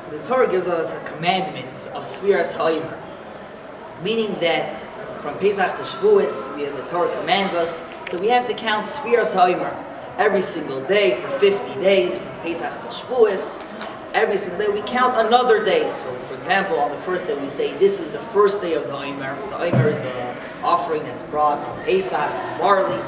So the Torah gives us a commandment of Sfiras Ha'omer, meaning that from Pesach to Shavuos, the Torah commands us that we have to count Sfiras Ha'omer every single day for 50 days, from Pesach to Shavuos. Every single day we count another day. So, for example, on the first day we say this is the first day of the Omer. The Omer is the offering that's brought on Pesach, barley.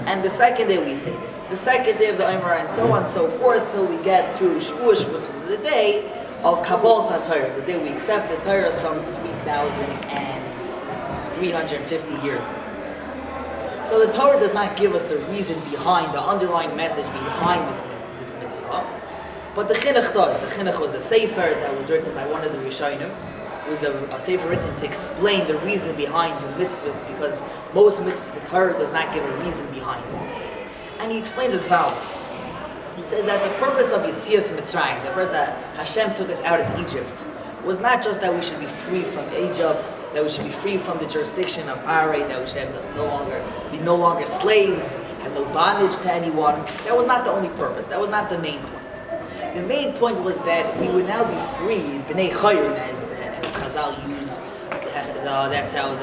And the second day we say this, the second day of the Omer, and so on and so forth till we get to Shavuos, which was the day of Kabbalas HaTorah, the day we accept the Torah some 3,350 years ago. So the Torah does not give us the reason behind, the underlying message behind this mitzvah. But the Chinuch does. The Chinuch was a sefer that was written by one of the Rishonim. It was a sefer written to explain the reason behind the mitzvahs, because most mitzvahs, the Torah does not give a reason behind them. And he explains as follows. He says that the purpose of Yetzias Mitzrayim, the purpose that Hashem took us out of Egypt, was not just that we should be free from Egypt, that we should be free from the jurisdiction of Paray, that we should have be no longer slaves, have no bondage to anyone. That was not the only purpose. That was not the main point. The main point was that we would now be free, B'nai Chayrin, as Chazal use, that's how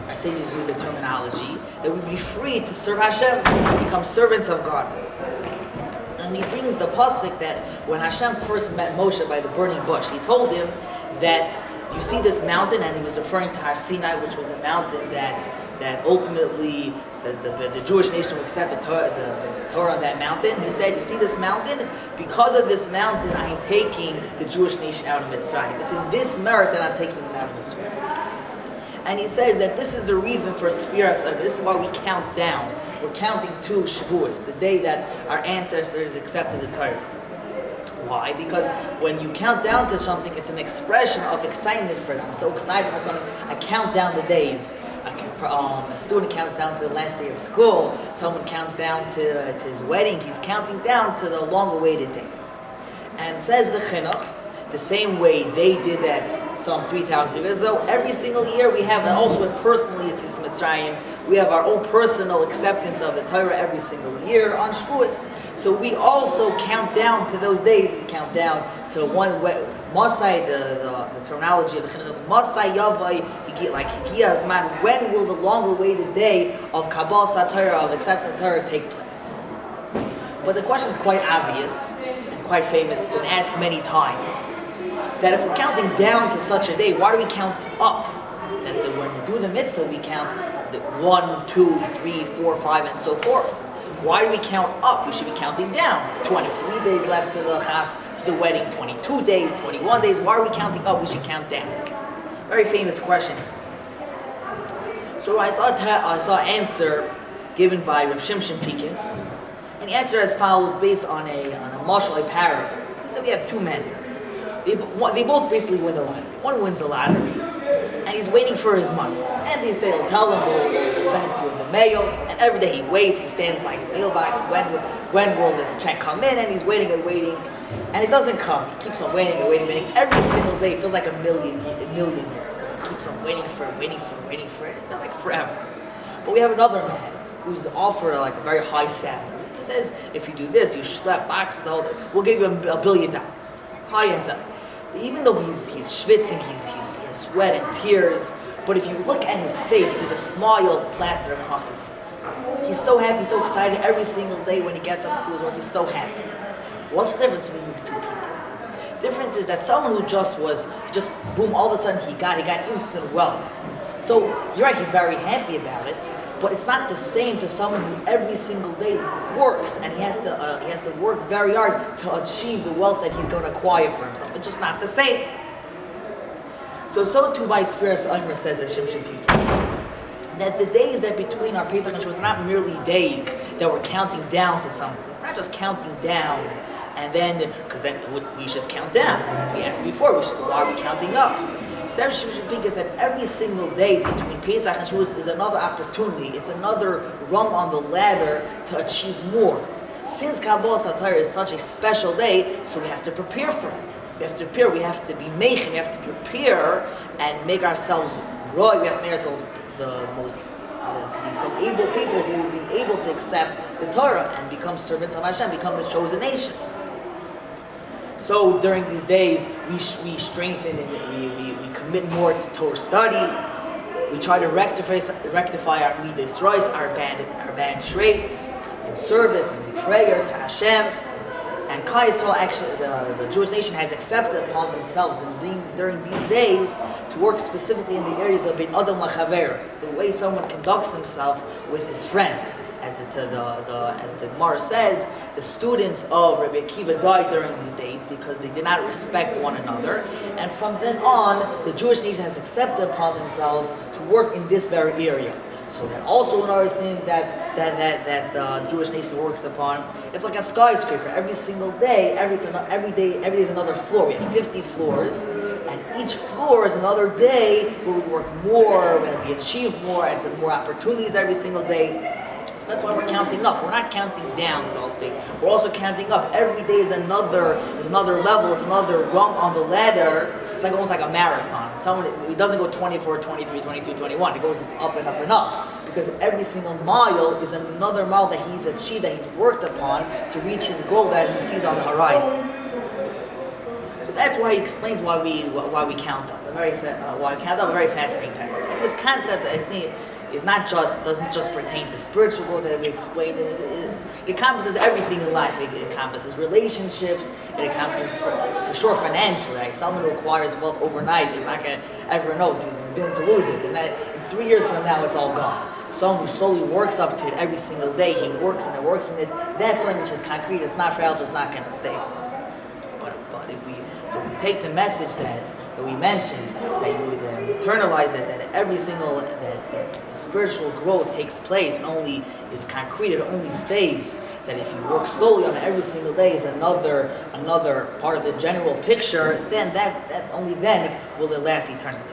our sages use the terminology, that we'd be free to serve Hashem, to become servants of God. And he brings the pasuk that when Hashem first met Moshe by the burning bush, he told him that you see this mountain, and he was referring to Har Sinai, which was the mountain that ultimately the Jewish nation would accept the Torah on that mountain. He said, you see this mountain? Because of this mountain, I am taking the Jewish nation out of Mitzrayim. It's in this merit that I'm taking them out of Mitzrayim. And he says that this is the reason for Sfiras. This is why we count down. We're counting to Shavuos, the day that our ancestors accepted the Torah. Why? Because when you count down to something, it's an expression of excitement for them. I'm so excited for something, I count down the days. A student counts down to the last day of school. Someone counts down to his wedding. He's counting down to the long-awaited day. And says the Chinuch, the same way they did that some 3,000 years ago, every single year we have also personally it's Mitzrayim. We have our own personal acceptance of the Torah every single year on Shavuos. So we also count down to those days. We count down to one Masai, the terminology of the Chinuch is Masai Yavai, like Higiyah Zman, when will the long-awaited day of Kabbalas HaTorah, of acceptance of Torah, take place? But the question is quite obvious and quite famous, been asked many times, that if we're counting down to such a day, why do we count up? That when we do the mitzvah, we count 1, 2, 3, 4, 5, and so forth. Why do we count up? We should be counting down. 23 days left to the chas, to the wedding, 22 days, 21 days. Why are we counting up? We should count down. Very famous question. So I saw an answer given by Reb Shimshon Pikus, and the answer as follows, based on a mashal, a parable. He said we have two men here. They both basically win the lottery. One wins the lottery, and he's waiting for his money. And they'll tell him, we'll send it to him in the mail. And every day he waits, he stands by his mailbox. When will this check come in? And he's waiting and waiting. And it doesn't come. He keeps on waiting and waiting. Every single day, it feels like a million years. Because he keeps on waiting for it. It feels like forever. But we have another man who's offered a very high salary. He says, if you do this, you schlep box, we'll give you $1 billion. High end salary. Even though he's schwitzing, he has sweat and tears, but if you look at his face, there's a smile plastered across his face. He's so happy, so excited every single day when he gets up to do his work. He's so happy. What's the difference between these two people? The difference is that someone who just boom, all of a sudden he got instant wealth. So you're right, he's very happy about it, but it's not the same to someone who every single day works, and he has to work very hard to achieve the wealth that he's going to acquire for himself. It's just not the same. So too by Sfiras Omer, says Rav Shimshon Pikus, that the days that between our Pesach and Shavuos are not merely days that we're counting down to something. We're not just counting down, and then because then we should count down. As we asked before, why are we counting up? Rav Shimshon Pikus is that every single day between Pesach and Shavuos is another opportunity. It's another rung on the ladder to achieve more. Since Kabbalas HaTorah is such a special day, so we have to prepare for it. We have to prepare. We have to be meichin. We have to prepare and make ourselves roy. We have to make ourselves to become able people who will be able to accept the Torah and become servants of Hashem, become the chosen nation. So during these days, we strengthen and we commit more to Torah study. We try to rectify our midas rois, our bad traits, in service and in prayer to Hashem. And Klal Yisrael, actually, the Jewish nation has accepted upon themselves during these days to work specifically in the areas of bin adam lachaver, the way someone conducts himself with his friend. As the Gemara says, the students of Rabbi Akiva died during these days because they did not respect one another. And from then on, the Jewish nation has accepted upon themselves to work in this very area. So that also another thing that the Jewish nation works upon, it's like a skyscraper. Every single day, every day is another floor. We have 50 floors, and each floor is another day where we work more, where we achieve more, and some more opportunities every single day. So that's why we're counting up. We're not counting down, so to speak. We're also counting up. Every day is another level. It's another rung on the ladder. It's like almost like a marathon. It doesn't go 24, 23, 22, 21. It goes up and up and up. Because every single mile is another mile that he's achieved, that he's worked upon to reach his goal that he sees on the horizon. So that's why he explains why we count up. Why we count up a very fascinating text. And this concept, I think, doesn't just pertain to spiritual growth that we explained. It encompasses everything in life. It encompasses relationships. It encompasses, for sure, financially. Right? Someone who acquires wealth overnight is not going to ever know. He's doomed to lose it. And in 3 years from now, it's all gone. Someone who slowly works up to it every single day, he works in it, that's something which is concrete. It's not fragile, it's not going to stay. But if we take the message that we mentioned, that you internalize it, that every single that spiritual growth takes place and only is concrete, it only stays. That if you work slowly on it every single day is another part of the general picture, then that's only then will it last eternally.